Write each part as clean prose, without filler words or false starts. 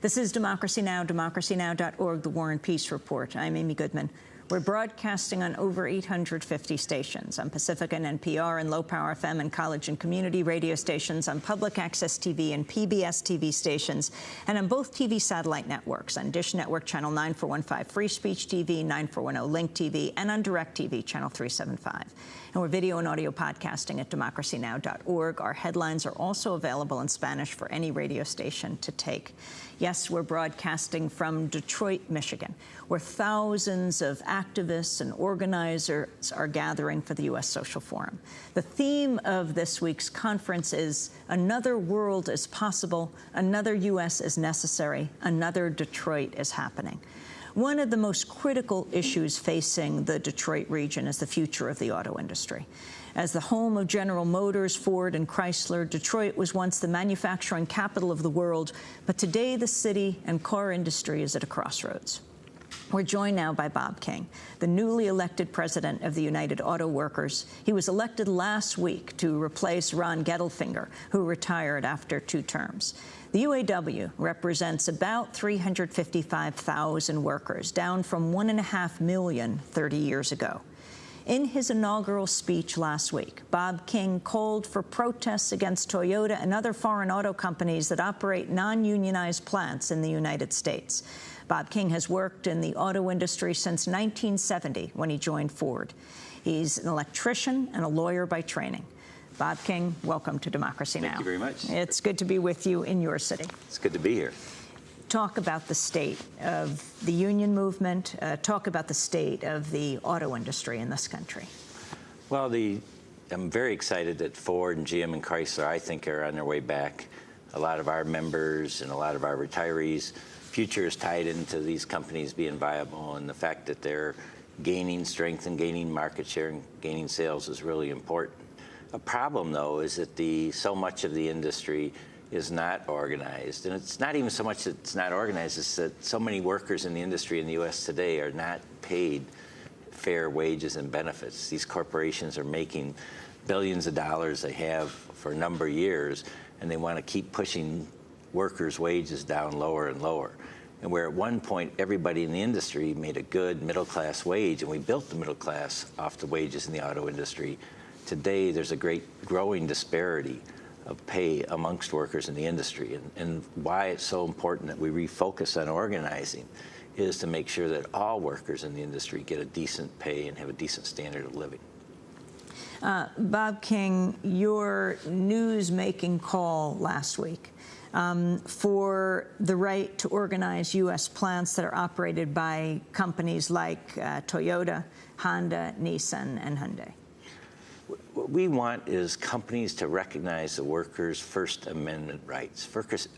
This is Democracy Now!, democracynow.org, The War and Peace Report. I'm Amy Goodman. We're broadcasting on over 850 stations, on Pacifica and NPR and low-power FM and college and community radio stations, on public access TV and PBS TV stations, and on both TV satellite networks, on Dish Network Channel 9415 Free Speech TV, 9410 Link TV, and on DirecTV Channel 375. And we're video and audio podcasting at democracynow.org. Our headlines are also available in Spanish for any radio station to take. Yes, we're broadcasting from Detroit, Michigan, where thousands of activists and organizers are gathering for the U.S. Social Forum. The theme of this week's conference is "Another World is Possible, Another U.S. is Necessary, Another Detroit is Happening." One of the most critical issues facing the Detroit region is the future of the auto industry. As the home of General Motors, Ford, and Chrysler, Detroit was once the manufacturing capital of the world, but today the city and car industry is at a crossroads. We're joined now by Bob King, the newly elected president of the United Auto Workers. He was elected last week to replace Ron Gettelfinger, who retired after 2 terms. The UAW represents about 355,000 workers, down from 1.5 million 30 years ago. In his inaugural speech last week, Bob King called for protests against Toyota and other foreign auto companies that operate non-unionized plants in the United States. Bob King has worked in the auto industry since 1970 when he joined Ford. He's an electrician and a lawyer by training. Bob King, welcome to Democracy Now! Thank you very much. It's good to be with you in your city. It's good to be here. Talk about the state of the union movement. Talk about the state of the auto industry in this country. Well, I'm very excited that Ford and GM and Chrysler, I think, are on their way back. A lot of our members and a lot of our retirees' future is tied into these companies being viable, and the fact that they're gaining strength and gaining market share and gaining sales is really important. A problem, though, is that so much of the industry is not organized. And it's not even so much that it's not organized, it's that so many workers in the industry in the U.S. today are not paid fair wages and benefits. These corporations are making billions of dollars they have for a number of years, and they want to keep pushing workers' wages down lower and lower. And where at one point everybody in the industry made a good middle-class wage, and we built the middle class off the wages in the auto industry, today there's a great growing disparity of pay amongst workers in the industry. And why it's so important that we refocus on organizing is to make sure that all workers in the industry get a decent pay and have a decent standard of living. Bob King, your news-making call last week for the right to organize U.S. plants that are operated by companies like Toyota, Honda, Nissan, and Hyundai. What we want is companies to recognize the workers' First Amendment rights.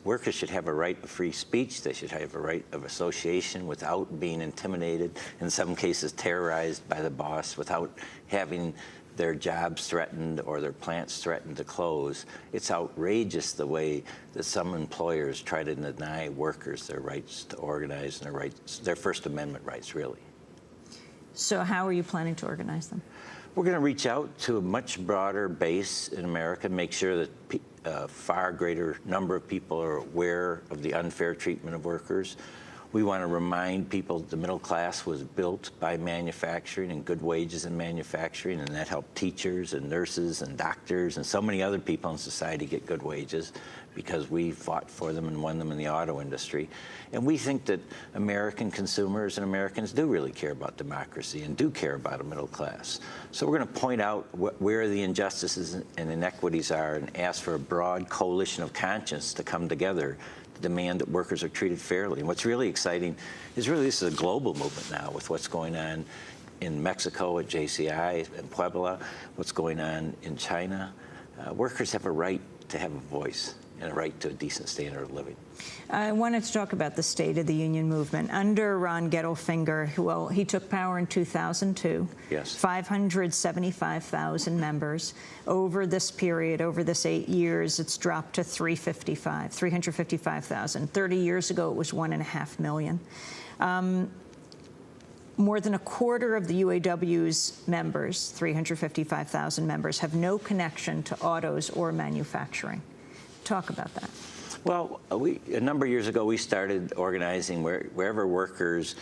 Workers should have a right of free speech. They should have a right of association without being intimidated, in some cases terrorized by the boss, without having their jobs threatened or their plants threatened to close. It's outrageous the way that some employers try to deny workers their rights to organize and their First Amendment rights, really. So how are you planning to organize them? We're going to reach out to a much broader base in America, make sure that a far greater number of people are aware of the unfair treatment of workers. We want to remind people that the middle class was built by manufacturing and good wages in manufacturing, and that helped teachers and nurses and doctors and so many other people in society get good wages because we fought for them and won them in the auto industry. And we think that American consumers and Americans do really care about democracy and do care about a middle class. So we're going to point out where the injustices and inequities are and ask for a broad coalition of conscience to come together to demand that workers are treated fairly. And what's really exciting is really this is a global movement now with what's going on in Mexico at JCI and Puebla, what's going on in China. Workers have a right to have a voice and a right to a decent standard of living. I wanted to talk about the state of the union movement. Under Ron Gettelfinger, well, he took power in 2002. Yes. 575,000 members. Over this period, over this 8 years, it's dropped to 355,000. 30 years ago, it was 1.5 million. More than a quarter of the UAW's members, 355,000 members, have no connection to autos or manufacturing. Talk about that. Well, a number of years ago, we started organizing wherever workers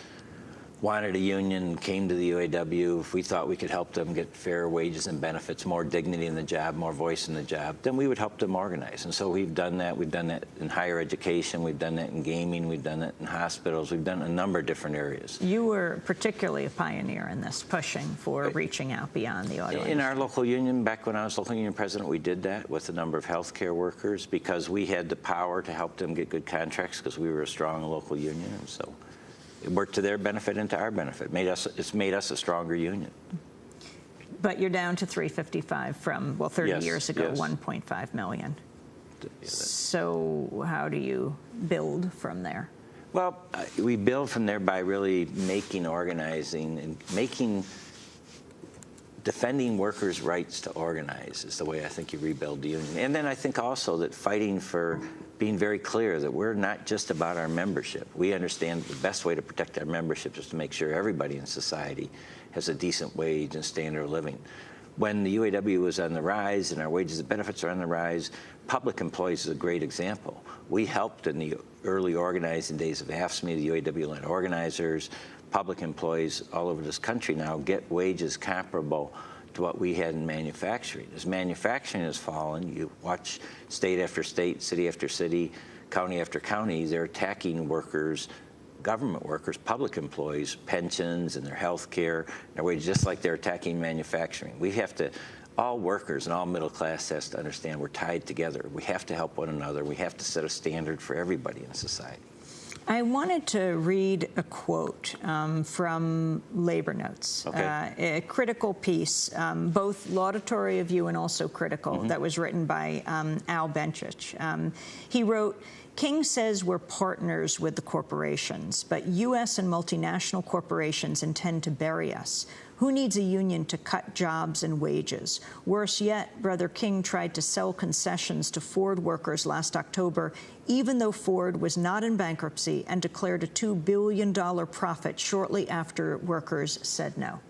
wanted a union, came to the UAW. If we thought we could help them get fair wages and benefits, more dignity in the job, more voice in the job, then we would help them organize. And so we've done that. We've done that in higher education. We've done that in gaming. We've done that in hospitals. We've done a number of different areas. You were particularly a pioneer in this, pushing for reaching out beyond the auto industry. In our local union, back when I was local union president, we did that with a number of healthcare workers because we had the power to help them get good contracts because we were a strong local union. And so it worked to their benefit and to our benefit. It's made us a stronger union. But you're down to 355 from, well, 30 years ago, yes. 1.5 million. Yeah, so how do you build from there? Well, we build from there by really making organizing and defending workers' rights to organize is the way I think you rebuild the union. And then I think also that fighting for being very clear that we're not just about our membership. We understand the best way to protect our membership is to make sure everybody in society has a decent wage and standard of living. When the UAW was on the rise and our wages and benefits are on the rise, public employees is a great example. We helped in the early organizing days of AFSCME, the UAW-led organizers, public employees all over this country now get wages comparable to what we had in manufacturing. As manufacturing has fallen, you watch state after state, city after city, county after county, they're attacking workers, government workers, public employees, pensions and their health care, their wages, just like they're attacking manufacturing. We have to, all workers and all middle class has to understand we're tied together. We have to help one another. We have to set a standard for everybody in society. I wanted to read a quote from Labor Notes, Okay. A critical piece, both laudatory of you and also critical, that was written by Al Benchich. He wrote, King says we're partners with the corporations, but U.S. and multinational corporations intend to bury us. Who needs a union to cut jobs and wages? Worse yet, Brother King tried to sell concessions to Ford workers last October, even though Ford was not in bankruptcy and declared a $2 billion profit shortly after workers said no.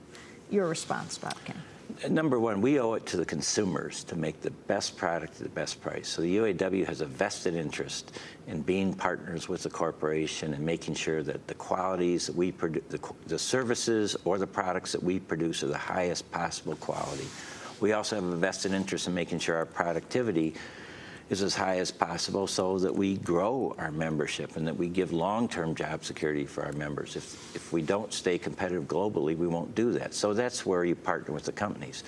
Your response, Bob King. Number one, we owe it to the consumers to make the best product at the best price. So the UAW has a vested interest in being partners with the corporation and making sure that the qualities that we produce, the services or the products that we produce are the highest possible quality. We also have a vested interest in making sure our productivity is as high as possible so that we grow our membership and that we give long-term job security for our members. If we don't stay competitive globally, we won't do that. So that's where you partner with the companies.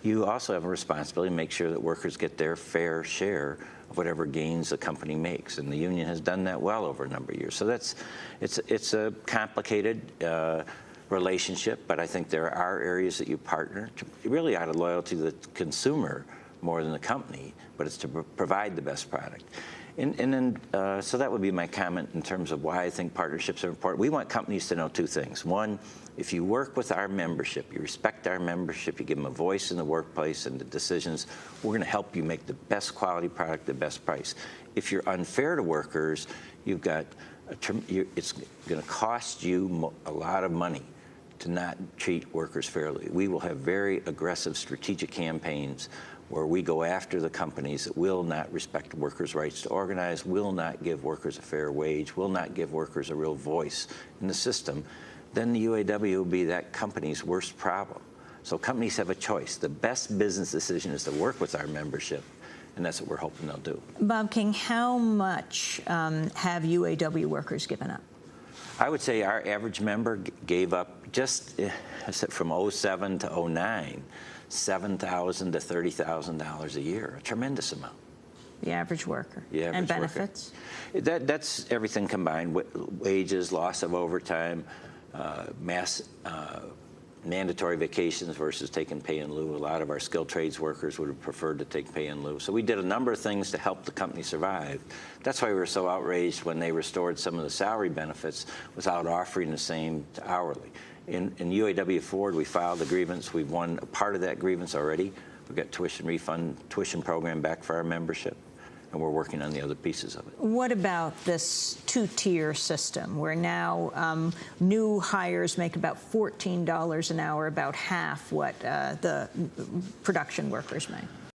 You also have a responsibility to make sure that workers get their fair share of whatever gains the company makes, and the union has done that well over a number of years. So it's a complicated relationship, but I think there are areas that you partner really out of loyalty to the consumer more than the company, but it's to provide the best product. And then, so that would be my comment in terms of why I think partnerships are important. We want companies to know two things. One, if you work with our membership, you respect our membership, you give them a voice in the workplace and the decisions, we're going to help you make the best quality product, the best price. If you're unfair to workers, you've got it's going to cost you a lot of money to not treat workers fairly. We will have very aggressive strategic campaigns where we go after the companies that will not respect workers' rights to organize, will not give workers a fair wage, will not give workers a real voice in the system, then the UAW will be that company's worst problem. So companies have a choice. The best business decision is to work with our membership, and that's what we're hoping they'll do. Bob King, how much have UAW workers given up? I would say our average member gave up just from 07 to 09, $7,000 to $30,000 a year, a tremendous amount. The average worker. The average and benefits? Worker. That's everything combined, wages, loss of overtime, mandatory vacations versus taking pay in lieu. A lot of our skilled trades workers would have preferred to take pay in lieu. So we did a number of things to help the company survive. That's why we were so outraged when they restored some of the salary benefits without offering the same to hourly. In UAW Ford, we filed a grievance. We've won a part of that grievance already. We've got tuition refund, tuition program back for our membership, and we're working on the other pieces of it. What about this two-tier system where now new hires make about $14 an hour, about half what the production workers make?